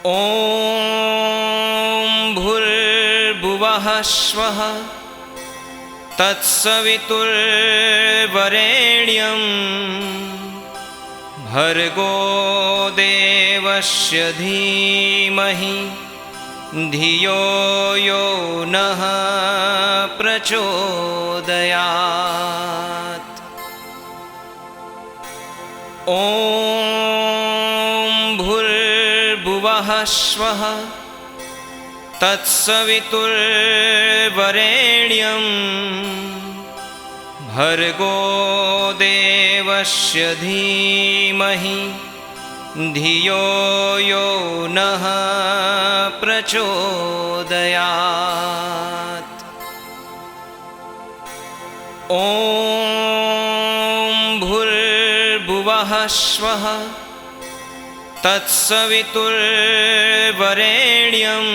ॐ भूर्भुवः स्वः तत्सवितुर्वरेण्यं भर्गो देवस्य धीमहि धियो यो नः प्रचोदयात्। ॐ भूर्भुवः स्वः तत्सवितुर्वरेण्यं भर्गो देवस्य धीमहि धियो यो नः प्रचोदयात्। ॐ भूर्भुवः स्वः तत्सवितुर्वरेण्यं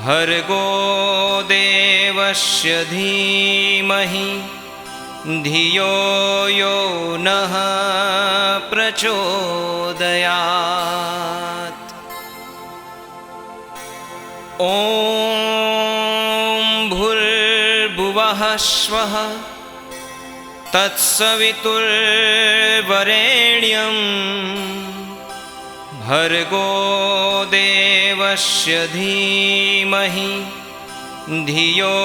भर्गो देवस्य धीमहि धियो यो नः प्रचोदयात्। ॐ भूर्भुवः स्वः तत्सवितुर्वरेण्यं भर्गो देवस्य धीमहि धियो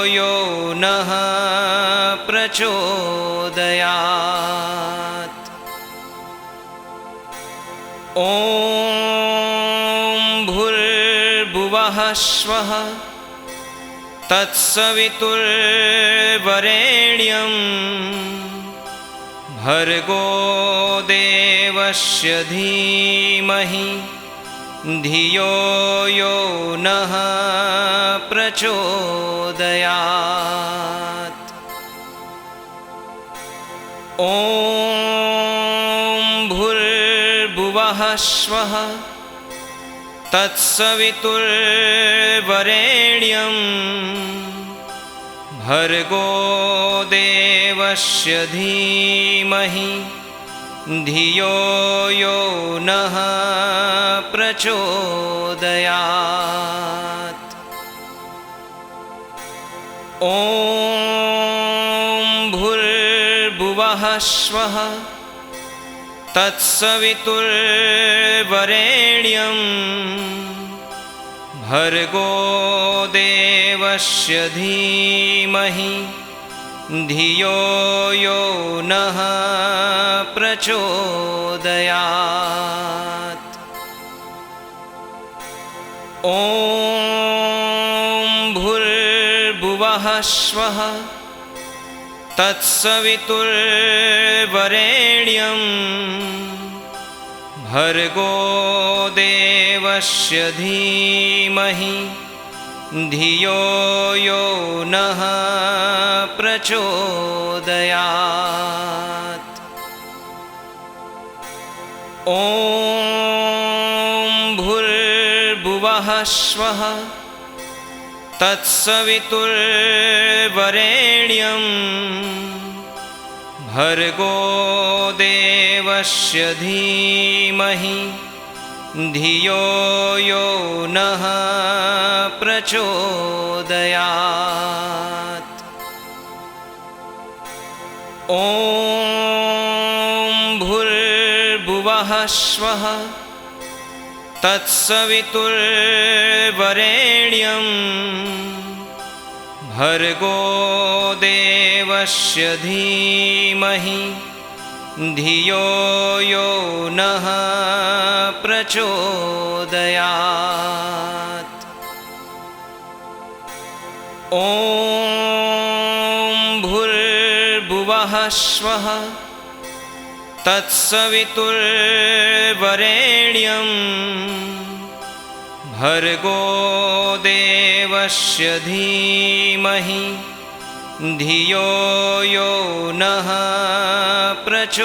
यो नः प्रचोदयात्। ॐ भूर्भुवः स्वः तत्सवितुर्वरेण्यं भर्गो देवस्य धीमहि धियो यो नः प्रचोदयात्। ॐ भूर्भुवः स्वः तत्सवितुर्वरेण्यं भर्गो देवस्य धीमहि धियो यो नः प्रचोदयात्। ॐ भूर्भुवः स्वः तत्सवितुर्वरेण्यं भर्गो देवस्य धीमहि धियो यो नः प्रचोदयात्। ॐ भूर्भुवः स्वः तत्सवितुर्वरेण्यं भर्गो देवस्य धीमहि धियो यो नः प्रचोदयात्। ॐ भूर्भुवः स्वः तत्सवितुर्वरेण्यं भर्गो देवस्य धीमहि धियो यो नः प्रचोदयात्। ॐ भूर्भुवः स्वः तत्सवितुर्वरेण्यं भर्गो देवस्य धीमहि धियो यो नः प्रचोदयात्। ॐ भूर्भुवः स्वः तत्सवितुर्वरेण्यं भर्गो देवस्य धीमहि धियो यो नः प्रचोदयात्।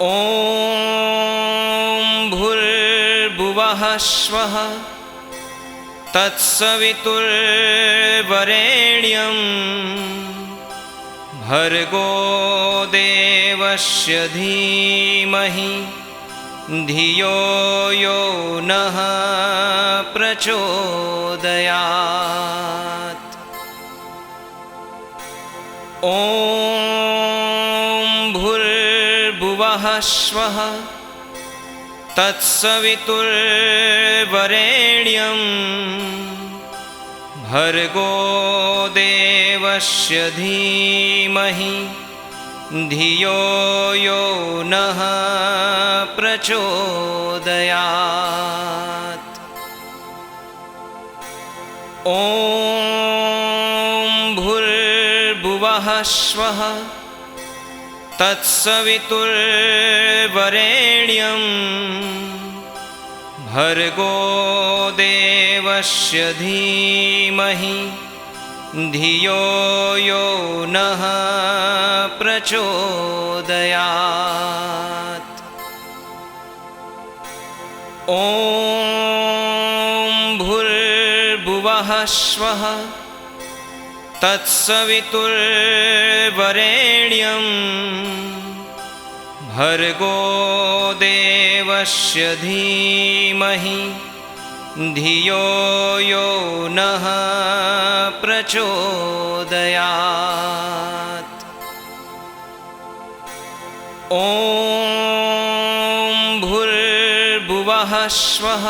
ॐ भूर्भुवः स्वः तत्सवितुर्वरेण्यं भर्गो देवस्य देवस्य धीमहि धियो यो नः प्रचोदयात्। ॐ भूर्भुवः स्वः तत्सवितुर्वरेण्यं भर्गो देवस्य धीमहि धियो यो नः प्रचोदयात्। ॐ भूर्भुवः स्वः तत्सवितुर्वरेण्यं भर्गो देवस्य धीमहि धियो यो नः प्रचोदयात्। ॐ भूर्भुवः स्वः तत्सवितुर्वरेण्यं भर्गो देवस्य धीमहि धियो यो नः प्रचोदयात्। ॐ भूर्भुवः स्वः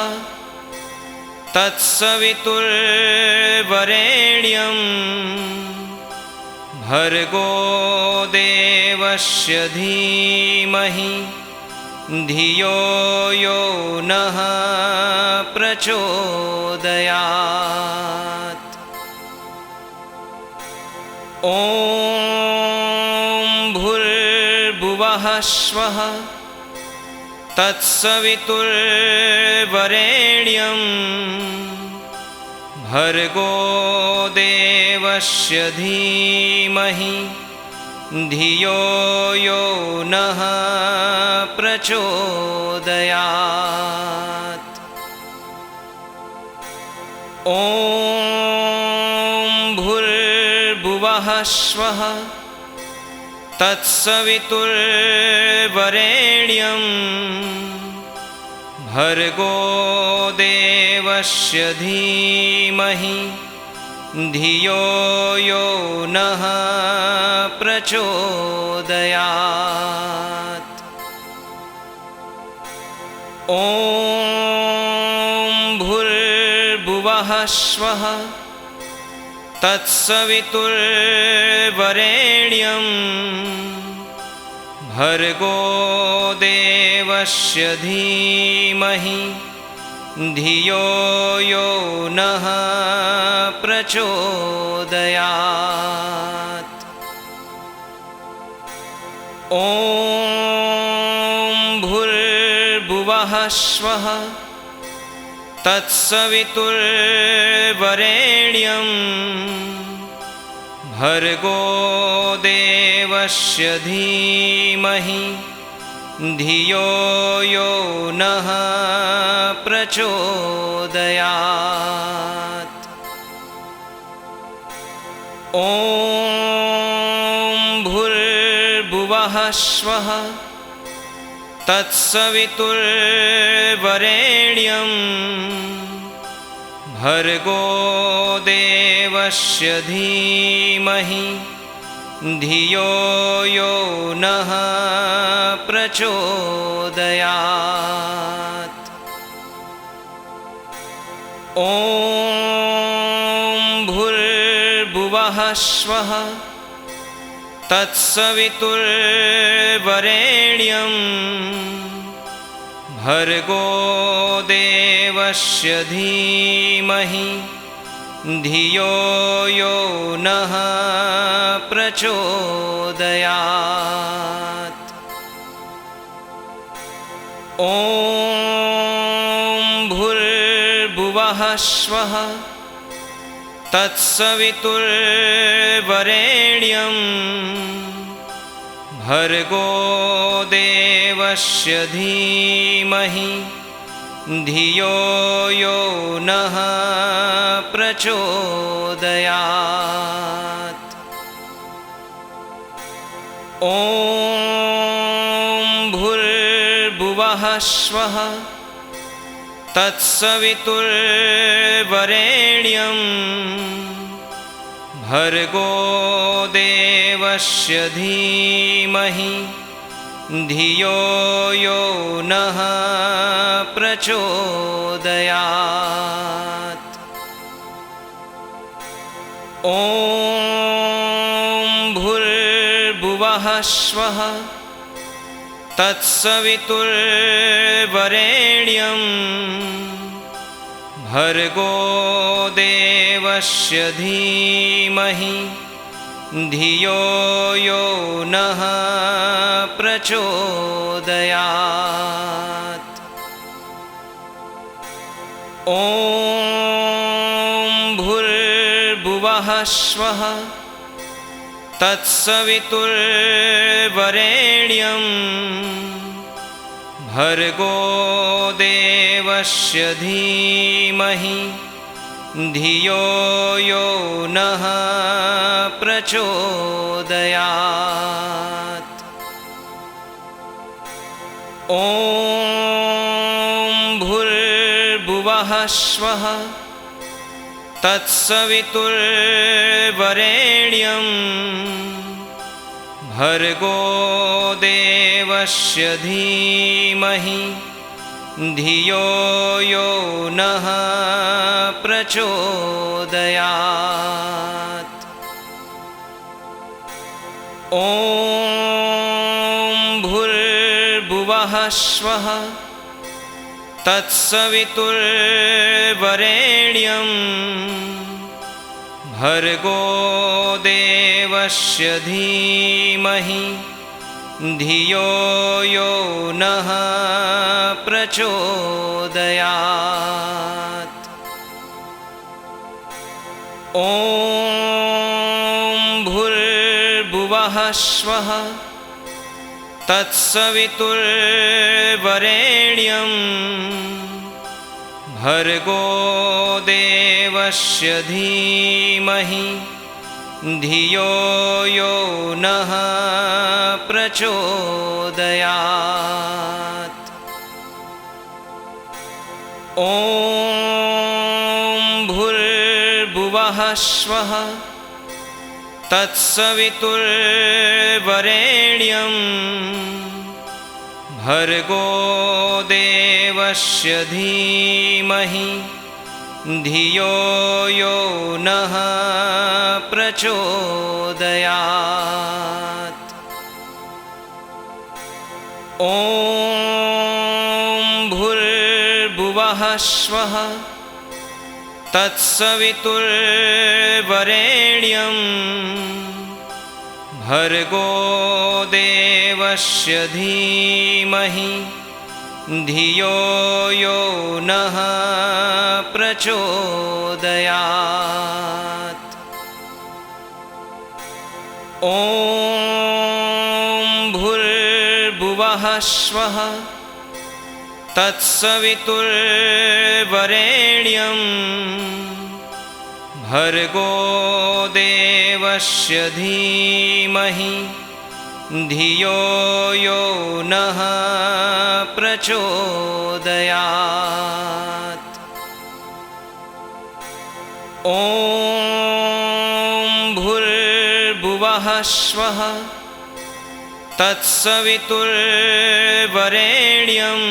तत्सवितुर्वरेण्यं भर्गो देवस्य धीमहि धियो यो नः प्रचोदयात्। ॐ भूर्भुवः स्वः तत्सवितुर्वरेण्यं भर्गो देवस्य धीमहि धियो यो नः प्रचोदयात्। ॐ भूर्भुवः स्वः तत्सवितुर्वरेण्यं भर्गो देवस्य धीमहि धियो यो नः प्रचोदयात्। ॐ भूर्भुवः स्वः तत्सवितुर्वरेण्यं भर्गो देवस्य धीमहि धियो यो नः प्रचोदयात्। ॐ भूर्भुवः स्वः तत्सवितुर्वरेण्यं भर्गो देवस्य धीमहि धियो यो नः प्रचोदयात्। ॐ भूर्भुवः स्वः तत्सवितुर्वरेण्यं भर्गो देवस्य धीमहि धियो यो नः प्रचोदयात्। ॐ भूर्भुवः स्वः तत्सवितुर्वरेण्यं भर्गो देवस्य धीमहि धियो यो नः प्रचोदयात्। ॐ भूर्भुवः स्वः तत्सवितुर्वरेण्यं भर्गो देवस्य धीमहि धियो यो नः प्रचोदयात्। ॐ भुवः स्वः तत्सवितुर्वरेण्यं भर्गो देवस्य धीमहि धियो यो नः प्रचोदयात्। ॐ भूर्भुवः स्वः तत्सवितुर्वरेण्यं भर्गो देवस्य धीमहि धियो यो नः प्रचोदयात्। ॐ भूर्भुवः स्वः तत्सवितुर्वरेण्यं भर्गो देवस्य धीमहि धियो यो नः प्रचोदयात्। ॐ भूर्भुवः स्वः तत्सवितुर्वरेण्यं भर्गो देवस्य धीमहि धियो यो नः प्रचोदयात्। ॐ भूर्भुवः स्वः तत्सवितुर्वरेण्यं भर्गो देवस्य धीमहि धियो यो नः प्रचोदयात्। ॐ भूर्भुवः स्वः तत्सवितुर्वरेण्यं भर्गो देवस्य धीमहि धियो यो नः प्रचोदयात्। ॐ भूर्भुवः स्वः तत्सवितुर्वरेण्यं भर्गो देवस्य धीमहि धियो यो नः प्रचोदयात्। ॐ भूर्भुवः स्वः तत्सवितुर्वरेण्यं भर्गो देवस्य धीमहि धियो यो नः प्रचोदयात्। ॐ भूर्भुवः स्वः तत्सवितुर्वरेण्यं भर्गो देवस्य धीमहि धियो यो नः प्रचोदयात्। ॐ भूर्भुवः स्वः तत्सवितुर्वरेण्यं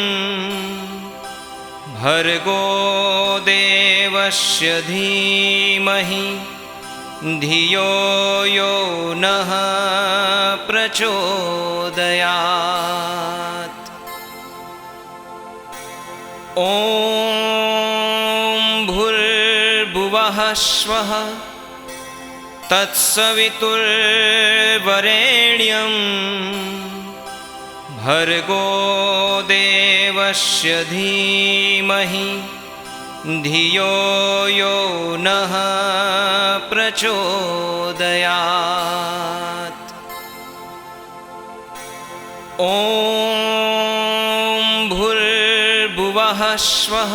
भर्गो देवस्य धीमहि धियो यो नः प्रचोदयात्। ॐ भूर्भुवः स्वः तत्सवितुर्वरेण्यं भर्गो देवस्य धीमहि धियो यो नः प्रचोदयात्। ॐ भूर्भुवः स्वः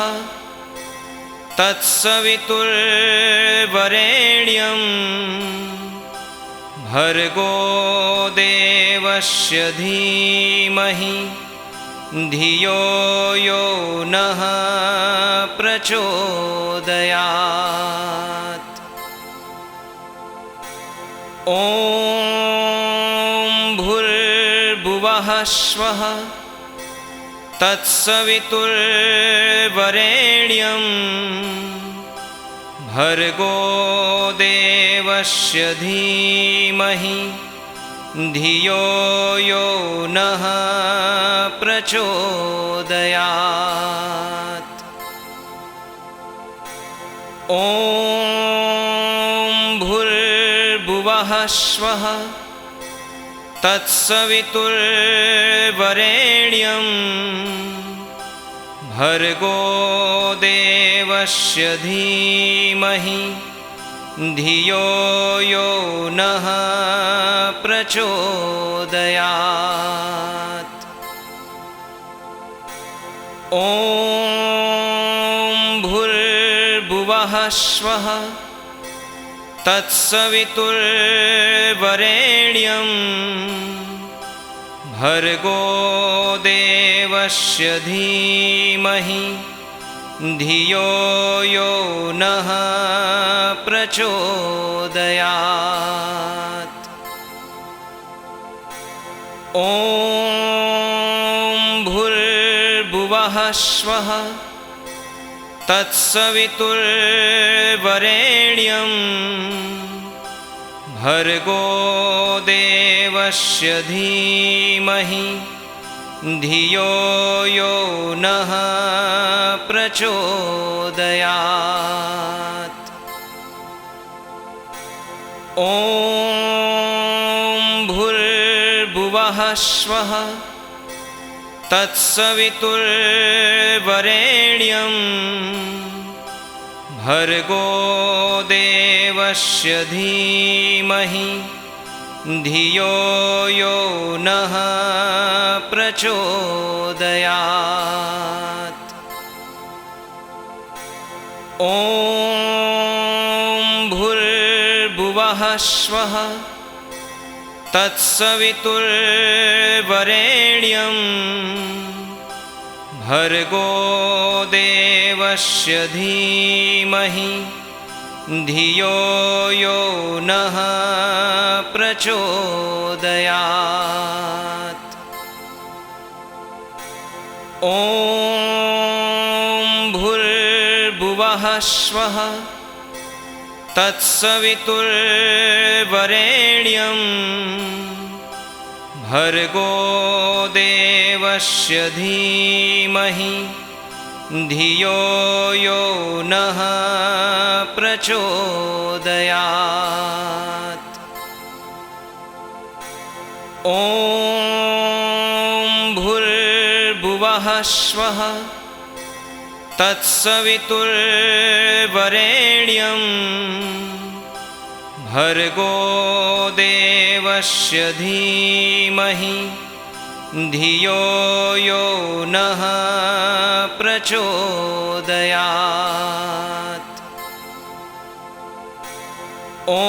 तत्सवितुर्वरेण्यं भर्गो देवस्य धीमहि धियो यो नः प्रचोदयात्। ॐ भूर्भुवः स्वः तत्सवितुर्वरेण्यं भर्गो देवस्य धीमहि धियो यो नः प्रचोदयात्। ॐ भूर्भुवः स्वः तत्सवितुर्वरेण्यं भर्गो देवस्य धीमहि धियो यो नः प्रचोदयात्। ॐ भूर्भुवः स्वः तत्सवितुर्वरेण्यं भर्गो देवस्य धीमहि धियो यो नः प्रचोदयात्। ॐ भूर्भुवः स्वः तत्सवितुर्वरेण्यं भर्गो देवस्य धीमहि धियो यो नः प्रचोदयात्। ॐ भूर्भुवः स्वः तत्सवितुर्वरेण्यं भर्गो देवस्य धीमहि धियो यो नः प्रचोदयात्। ॐ भूर्भुवः स्वः तत्सवितुर्वरेण्यं भर्गो देवस्य धीमहि धियो यो नः प्रचोदयात्। ॐ भूर्भुवः स्वः तत्सवितुर्वरेण्यं भर्गो देवस्य धीमहि धियो यो नः प्रचोदयात्। ॐ भूर्भुवः स्वः तत्सवितुर्वरेण्यं भर्गो देवस्य धीमहि धियो यो नः प्रचोदयात्। ॐ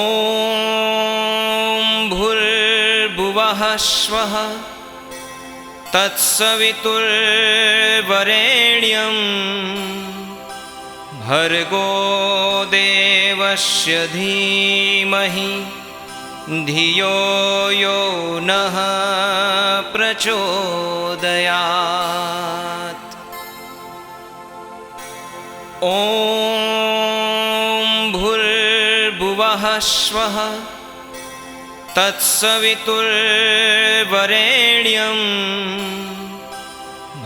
भूर्भुवः स्वः तत्सवितुर्वरेण्यं भर्गो देवस्य धीमहि धियो यो नः प्रचोदयात्। ॐ भूर्भुवः स्वः तत्सवितुर्वरेण्यं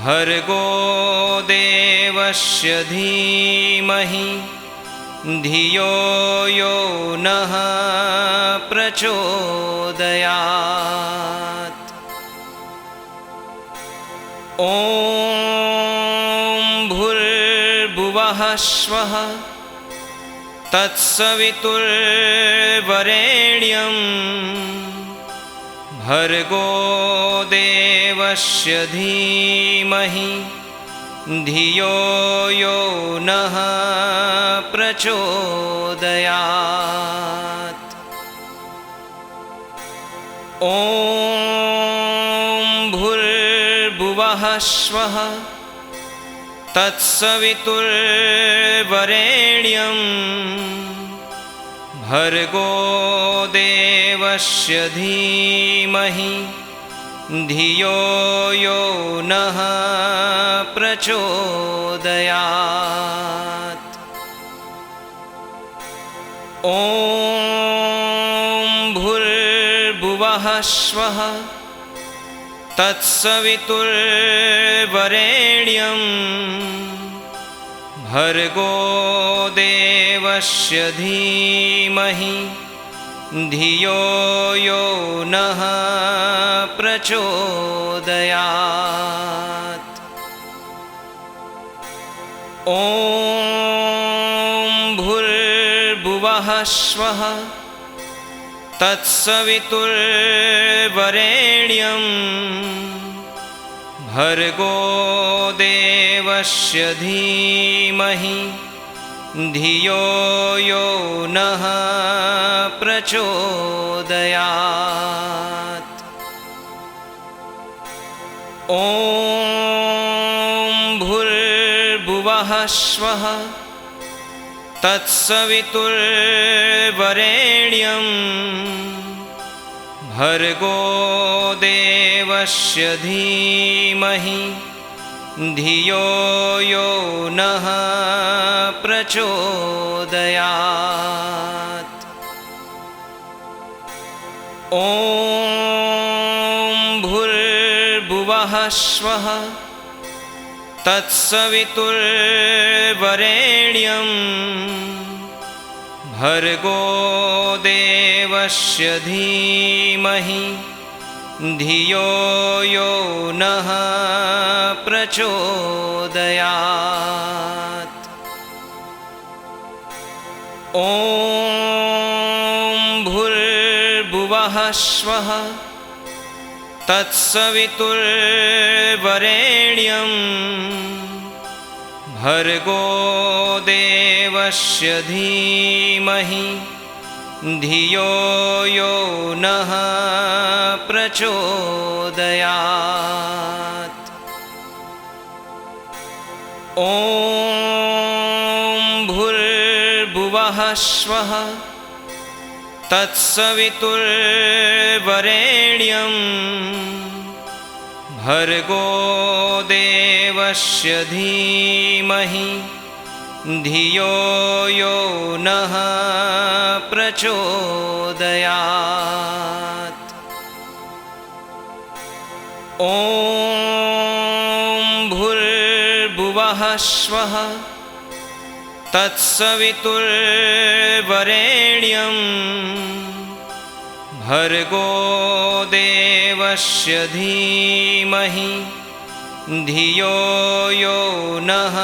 भर्गो देवस्य धीमहि धियो यो नः प्रचोदयात्। ॐ भूर्भुवः स्वः तत्सवितुर्वरेण्यं भर्गो देवस्य धीमहि धियो यो नः प्रचोदयात्। ॐ भुवः स्वः तत्सवितुर्वरेण्यं भर्गो देवस्य धीमहि धियो यो नः प्रचोदयात्। ॐ भूर्भुवः स्वः तत्सवितुर्वरेण्यं भर्गो देवस्य धीमहि धियो यो नः प्रचोदयात्। ॐ भूर्भुवः स्वः तत्सवितुर्वरेण्यं भर्गो देवस्य धीमहि धियो यो नः प्रचोदयात्। ॐ भूर्भुवः स्वः तत्सवितुर्वरेण्यं भर्गो देवस्य धीमहि धियो यो नः प्रचोदयात्। ॐ भूर्भुवः स्वः तत्सवितुर्वरेण्यं भर्गो देवस्य धीमहि धियो यो नः प्रचोदयात्। ॐ भूर्भुवः स्वः तत्सवितुर्वरेण्यं भर्गो देवस्य धीमहि धियो यो नः प्रचोदयात्। ॐ भूर्भुवः स्वः तत्सवितुर्वरेण्यं भर्गो देवस्य धीमहि धियो यो नः प्रचोदयात्। ॐ भूर्भुवः स्वः तत्सवितुर्वरेण्यं भर्गो देवस्य धीमहि धियो यो नः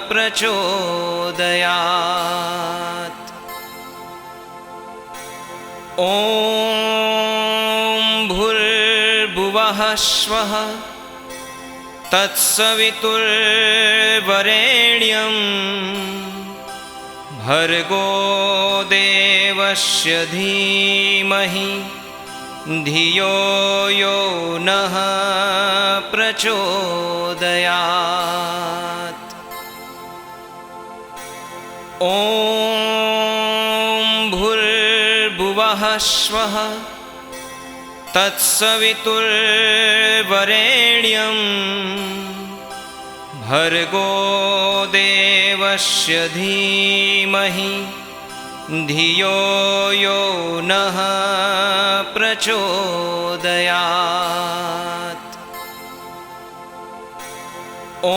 प्रचोदयात्। ॐ भूर्भुवः स्वः तत्सवितुर्वरेण्यं भर्गो देवस्य धीमहि धियो यो नः प्रचोदयात्। ॐ भूर्भुवः स्वः तत्सवितुर्वरेण्यं भर्गो देवस्य धीमहि धियो यो नः प्रचोदयात्। ॐ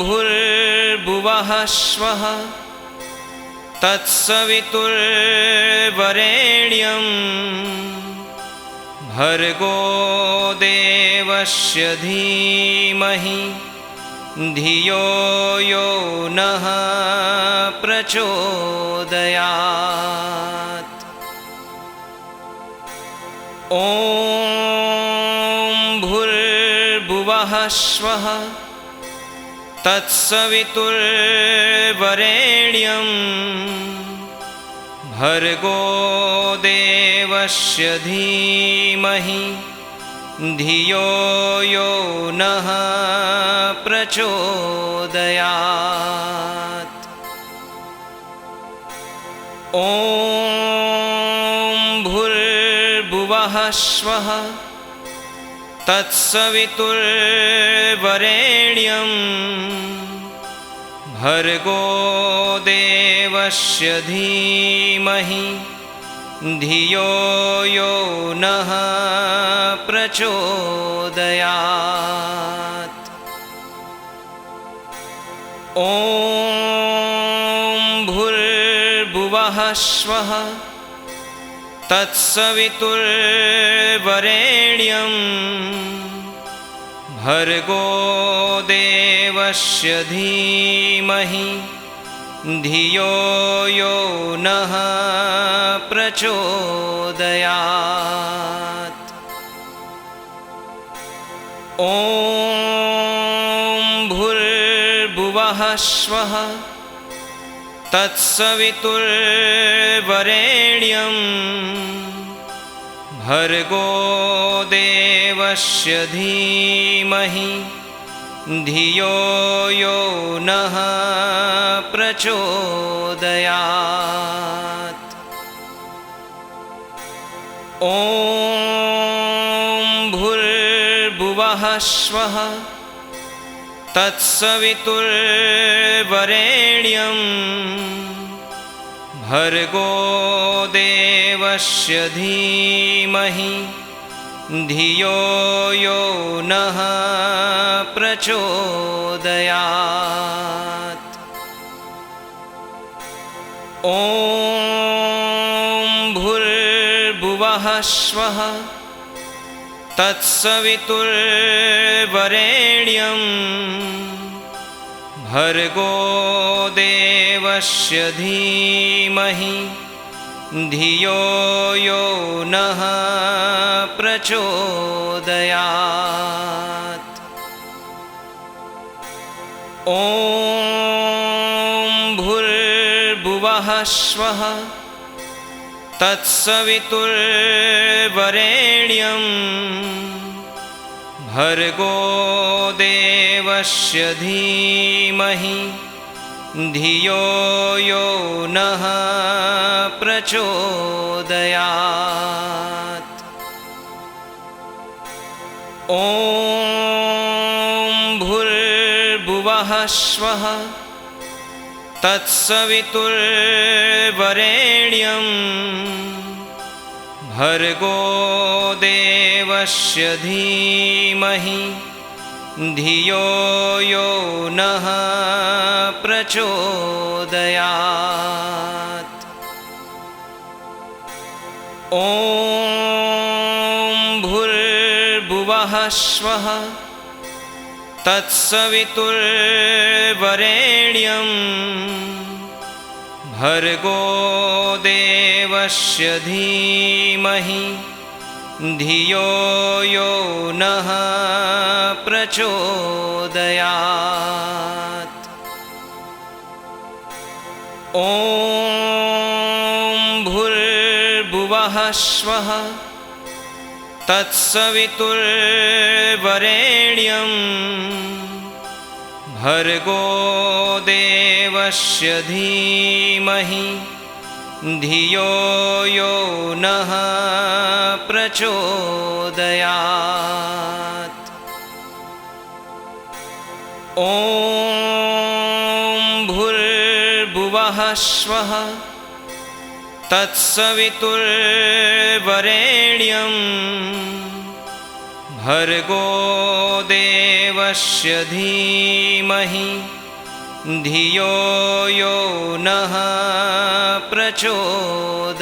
भूर्भुवः स्वः तत्सवितुर्वरेण्यं भर्गो देवस्य धीमहि धियो यो नः प्रचोदयात्। ॐ भूर्भुवः स्वः तत्सवितुर्वरेण्यं भर्गो देवस्य धीमहि धियो यो नः प्रचोदयात्। ॐ भूर्भुवः स्वः तत्सवितुर्वरेण्यं भर्गो देवस्य धीमहि धियो यो नः प्रचोदयात्। ॐ भूर्भुवः स्वः तत्सवितुर्वरेण्यं भर्गो देवस्य धीमहि धियो यो नः प्रचोदयात्। ॐ भूर्भुवः स्वः तत्सवितुर्वरेण्यं भर्गो देवस्य धीमहि धियो यो नः प्रचोदयात्। ॐ भूर्भुवः स्वः तत्सवितुर्वरेण्यं भर्गो देवस्य धीमहि धियो यो नः प्रचोदयात्। ॐ भूर्भुवः स्वः तत्सवितुर्वरेण्यं भर्गो देवस्य धीमहि धियो यो नः प्रचोदयात्। ॐ भूर्भुवः स्वः तत्सवितुर्वरेण्यं भर्गो देवस्य धीमहि धियो यो नः प्रचोदयात्। ॐ भूर्भुवः स्वः तत्सवितुर्वरेण्यं भर्गो देवस्य धीमहि धियो यो नः प्रचोदयात्। ॐ भूर्भुवः स्वः तत्सवितुर्वरेण्यं भर्गो देवस्य धीमहि धियो यो नः प्रचोदयात्। ॐ भूर्भुवः स्वः तत्सवितुर्वरेण्यं भर्गो देवस्य धीमहि धियो यो नः प्रचोदयात्। ॐ भूर्भुवः स्वः तत्सवितुर्वरेण्यं भर्गो देवस्य धीमहि धियो यो नः प्रचोदयात्।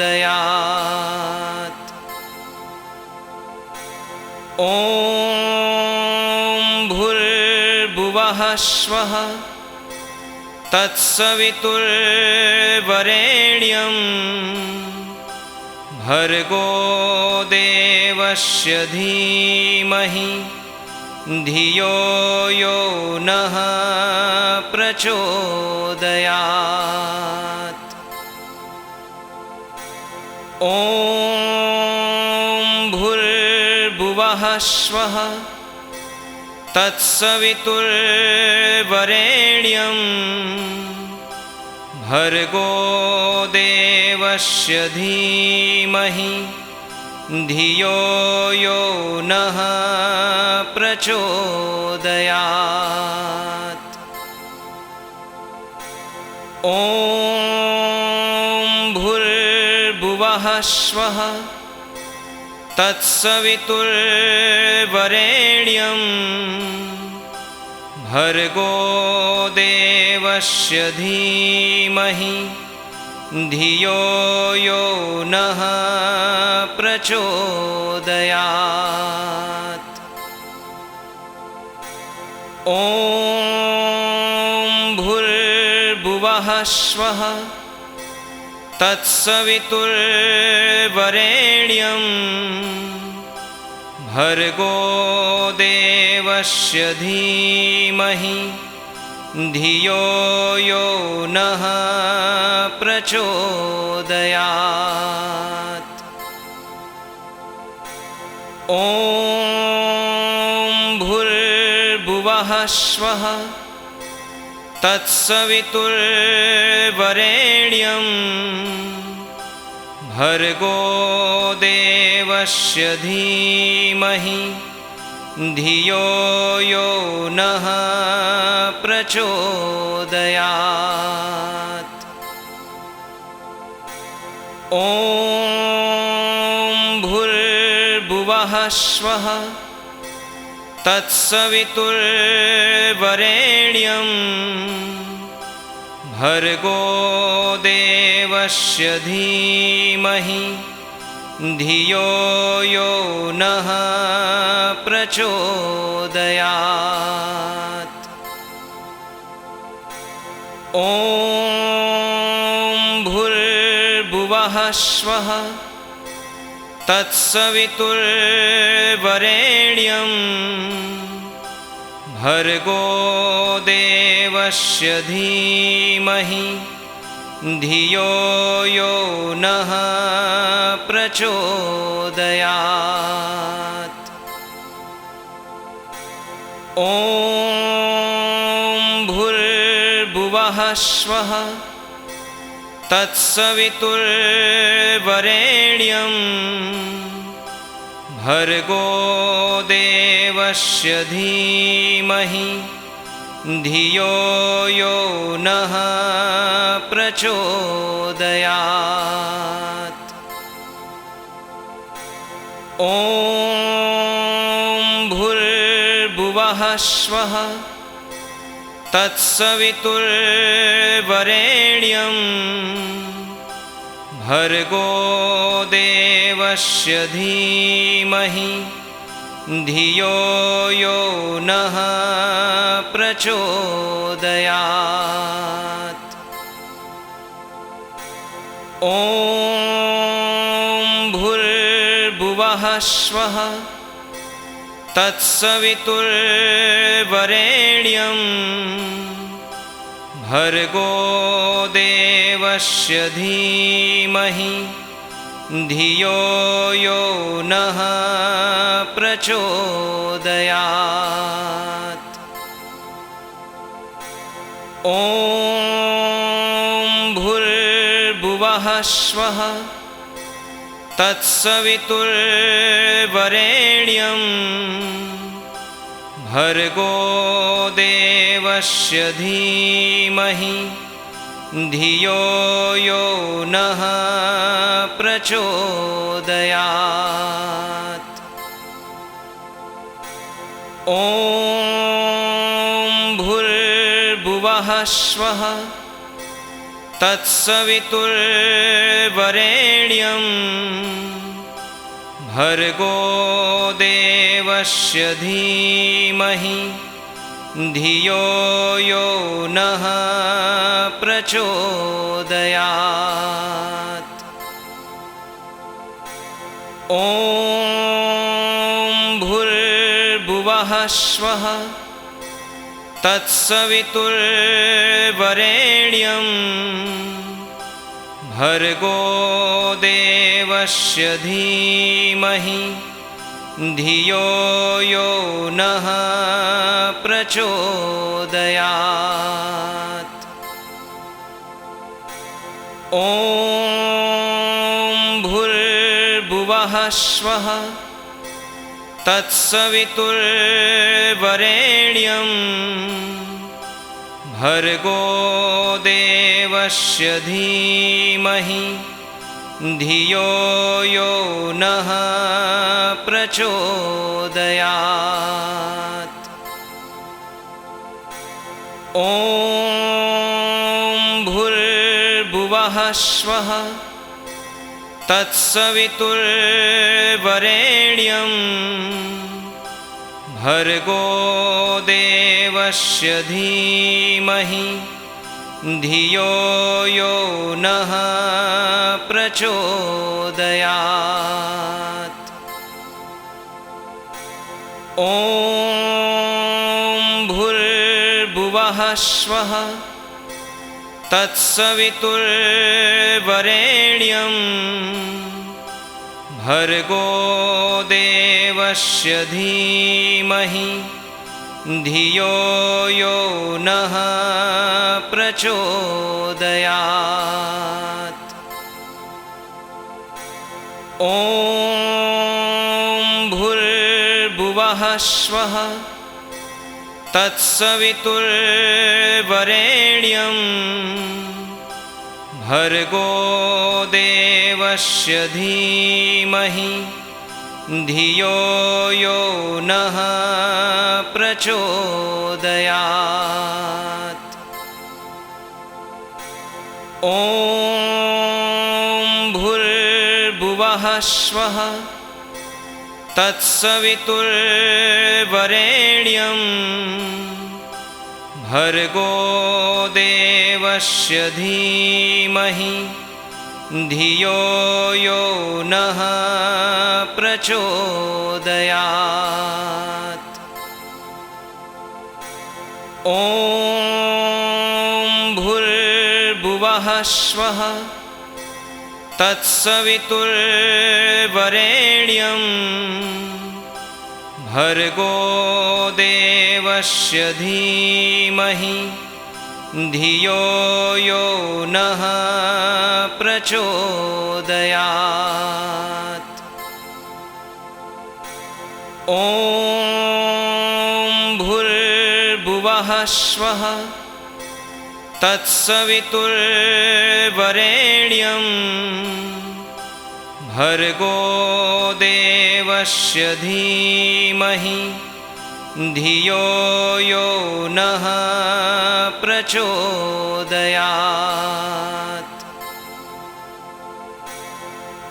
ॐ भूर्भुवः स्वः तत्सवितुर्वरेण्यं भर्गो देवस्य धीमहि धियो यो नः प्रचोदयात्। ॐ भूर्भुवः भुवः स्वः तत्सवितुर्वरेण्यं भर्गो देवस्य धीमहि धियो यो नः प्रचोदयात्। ॐ भूर्भुवः स्वः तत्सवितुर्वरेण्यं भर्गो देवस्य धीमहि धियो यो नः प्रचोदयात्। ॐ भूर्भुवः स्वः तत्सवितुर्वरेण्यं भर्गो देवस्य धीमहि धियो यो नः प्रचोदयात्। ॐ भूर्भुवः स्वः तत्सवितुर्वरेण्यं भर्गो देवस्य धीमहि धियो यो नः प्रचोदयात्। ॐ भूर्भुवः स्वः तत्सवितुर्वरेण्यं भर्गो देवस्य धीमहि धियो यो नः प्रचोदयात्। ॐ भूर्भुवः स्वः तत्सवितुर्वरेण्यं भर्गो देवस्य धीमहि धियो यो नः प्रचोदयात्। ॐ भूर्भुवः स्वः तत्सवितुर्वरेण्यं भर्गो देवस्य धीमहि धियो यो नः प्रचोदयात्। ॐ भूर्भुवः स्वः तत्सवितुर्वरेण्यं भर्गो देवस्य धीमहि धियो यो नः प्रचोदयात्। ॐ भूर्भुवः स्वः तत्सवितुर्वरेण्यं भर्गो देवस्य धीमहि धियो यो नः प्रचोदयात्। ॐ भूर्भुवः स्वः तत्सवितुर्वरेण्यं भर्गो देवस्य धीमहि धियो यो नः प्रचोदयात्। ॐ भूर्भुवः स्वः तत्सवितुर्वरेण्यं भर्गो देवस्य धीमहि धियो यो नः प्रचोदयात्। ॐ भूर्भुवः स्वः तत्सवितुर्वरेण्यं भर्गो देवस्य धीमहि धियो यो नः प्रचोदयात्। ॐ भूर्भुवः स्वः तत्सवितुर्वरेण्यं भर्गो देवस्य धीमहि धियो यो नः प्रचोदयात्। ॐ भूर्भुवः स्वः तत्सवितुर्वरेण्यं भर्गो देवस्य धीमहि धियो यो नः प्रचोदयात्। ॐ भूर्भुवः स्वः तत्सवितुर्वरेण्यं भर्गो देवस्य धीमहि धियो यो नः प्रचोदयात्। ॐ भूर्भुवः स्वः तत्सवितुर्वरेण्यं भर्गो देवस्य धीमहि धियो यो नः प्रचोदयात्। ॐ भूर्भुवः स्वः तत्सवितुर्वरेण्यं भर्गो देवस्य धीमहि धियो यो नः प्रचोदयात्। ॐ भूर्भुवः स्वः तत्सवितुर्वरेण्यं भर्गो देवस्य धीमहि धियो यो नः प्रचोदयात्। ॐ भूर्भुवः स्वः तत्सवितुर्वरेण्यं भर्गो देवस्य धीमहि धियो यो नः प्रचोदयात्।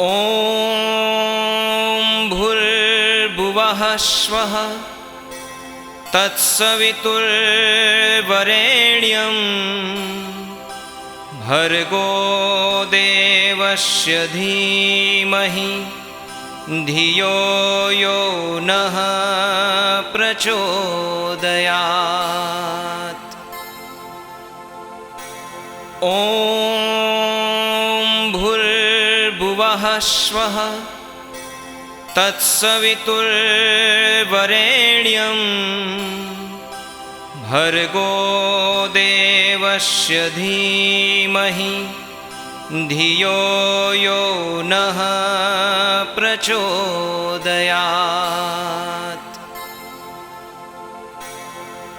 ॐ भूर्भुवः स्वः तत्सवितुर्वरेण्यं भर्गो देवस्य धीमहि धियो यो नः प्रचोदयात्। ॐ भूर्भुवः स्वः तत्सवितुर्वरेण्यं भर्गो देवस्य धीमहि धियो यो नः प्रचोदयात्।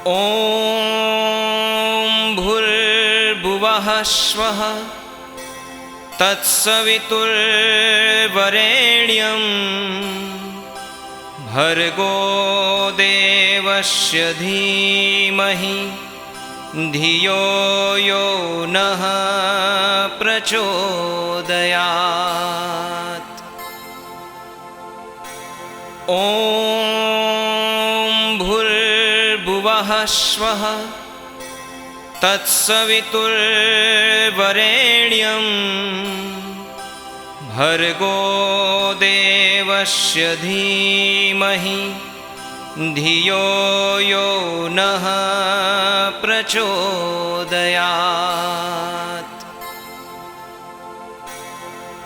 ॐ भूर्भुवः स्वः तत्सवितुर्वरेण्यं भर्गो देवस्य धीमहि धियो यो नः प्रचोदयात्। ॐ भूर्भुवः स्वः तत्सवितुर्वरेण्यं भर्गो देवस्य धीमहि धियो यो नः प्रचोदयात्।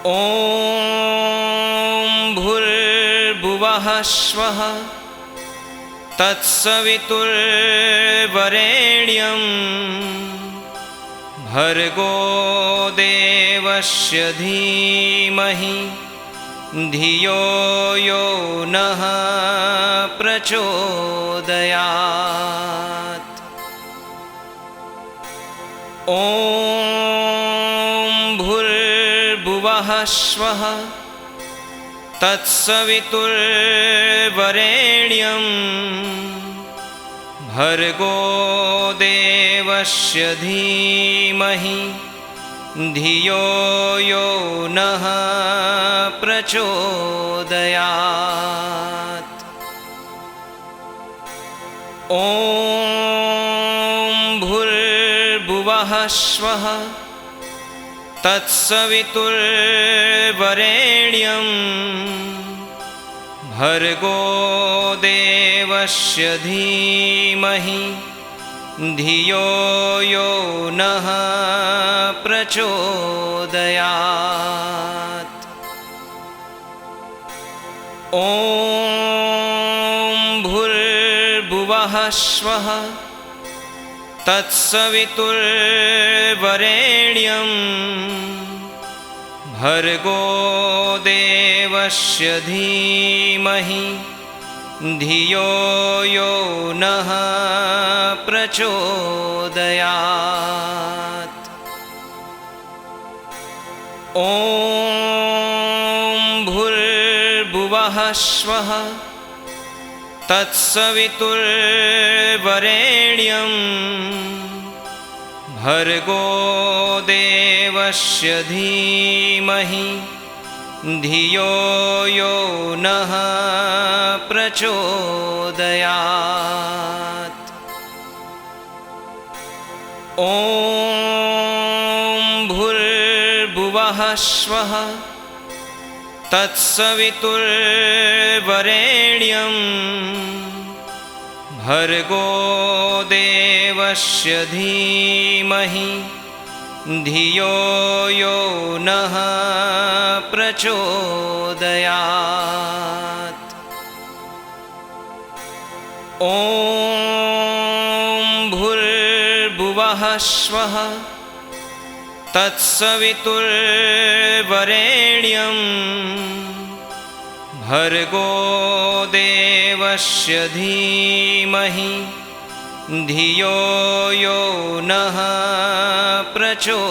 ॐ भूर्भुवः स्वः तत्सवितुर्वरेण्यं भर्गो देवस्य धीमहि धियो यो नः प्रचोदयात्। ॐ भूर्भुवः स्वः तत्सवितुर्वरेण्यं भर्गो देवस्य धीमहि धियो यो नः प्रचोदयात्। ॐ भूर्भुवः स्वः तत्सवितुर्वरेण्यं भर्गो देवस्य धीमहि धियो यो नः प्रचोदयात्। ॐ भूर्भुवः स्वः तत्सवितुर्वरेण्यं भर्गो देवस्य धीमहि धियो यो नः प्रचोदयात्। ॐ भूर्भुवः स्वः तत्सवितुर्वरेण्यं भर्गो देवस्य धीमहि धियो यो नः प्रचोदयात्। ॐ भूर्भुवः स्वः तत्सवितुर्वरेण्यं भर्गो देवस्य धीमहि धियो यो नः प्रचोदयात्। ॐ भूर्भुवः स्वः तत्सवितुर्वरेण्यं भर्गो देवस्य धीमहि धियो यो नः प्रचोदयात्।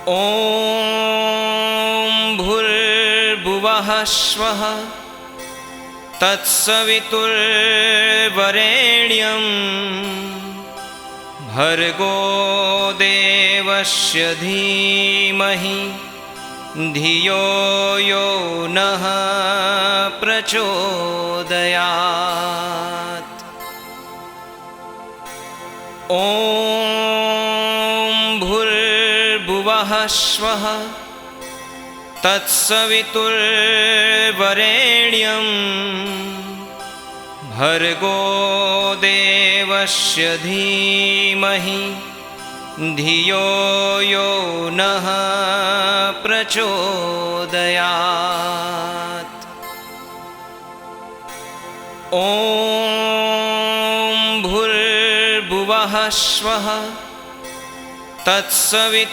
ॐ भूर्भुवः स्वः तत्सवितुर्वरेण्यं भर्गो देवस्य धीमहि धियो यो नः प्रचोदयात्। ॐ भूर्भुवः स्वः तत्सवितुर्वरेण्यं भर्गो देवस्य धीमहि धियो यो नः प्रचोदयात्। ॐ भूर्भुवः स्वः तत्सवितुर्वरेण्यं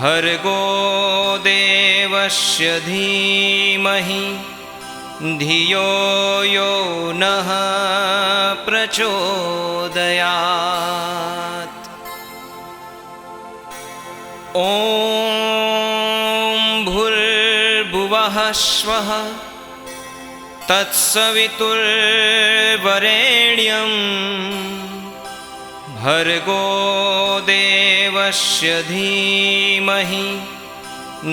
भर्गो देवस्य धीमहि धियो यो नः प्रचोदयात्। ॐ भूर्भुवः स्वः तत्सवितुर्वरेण्यं भर्गो देवस्य धीमहि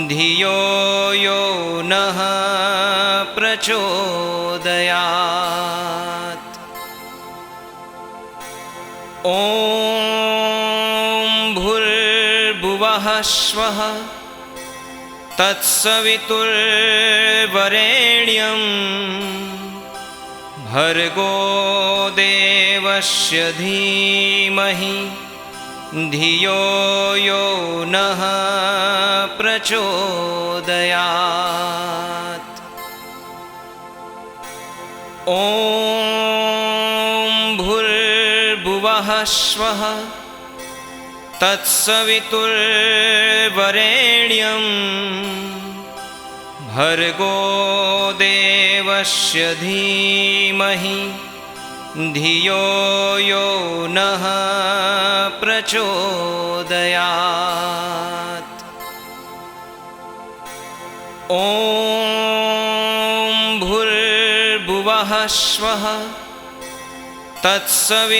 धियो यो नः प्रचोदयात्। ॐ भूर्भुवः स्वः तत्सवितुर्वरेण्यं भर्गो देवस्य धीमहि धियो यो नः प्रचोदयात्। ॐ भूर्भुवः स्वः तत्सवितुर्वरेण्यं भर्गो देवस्य धीमहि धियो यो नः प्रचोदयात्। ॐ भूर्भुवः स्वः तत्सवितुर्वरेण्यं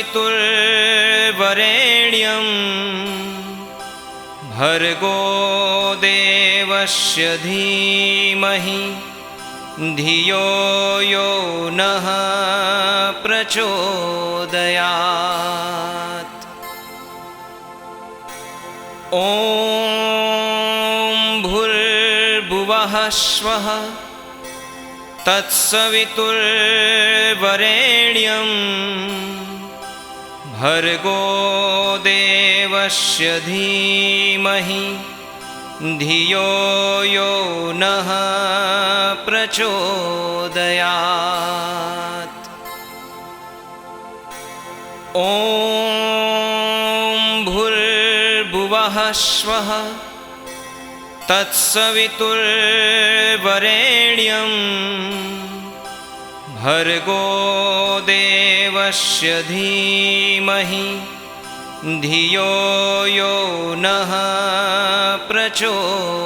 भर्गो देवस्य धीमहि धियो यो नः प्रचोदयात्। ॐ भूर्भुवः स्वः तत्सवितुर्वरेण्यं भर्गो देवस्य धीमहि धियो यो नः प्रचोदयात्। ॐ भूर्भुवः स्वः तत्सवितुर्वरेण्यं भर्गो देवस्य धीमहि धियो यो नः प्रचोदयात्।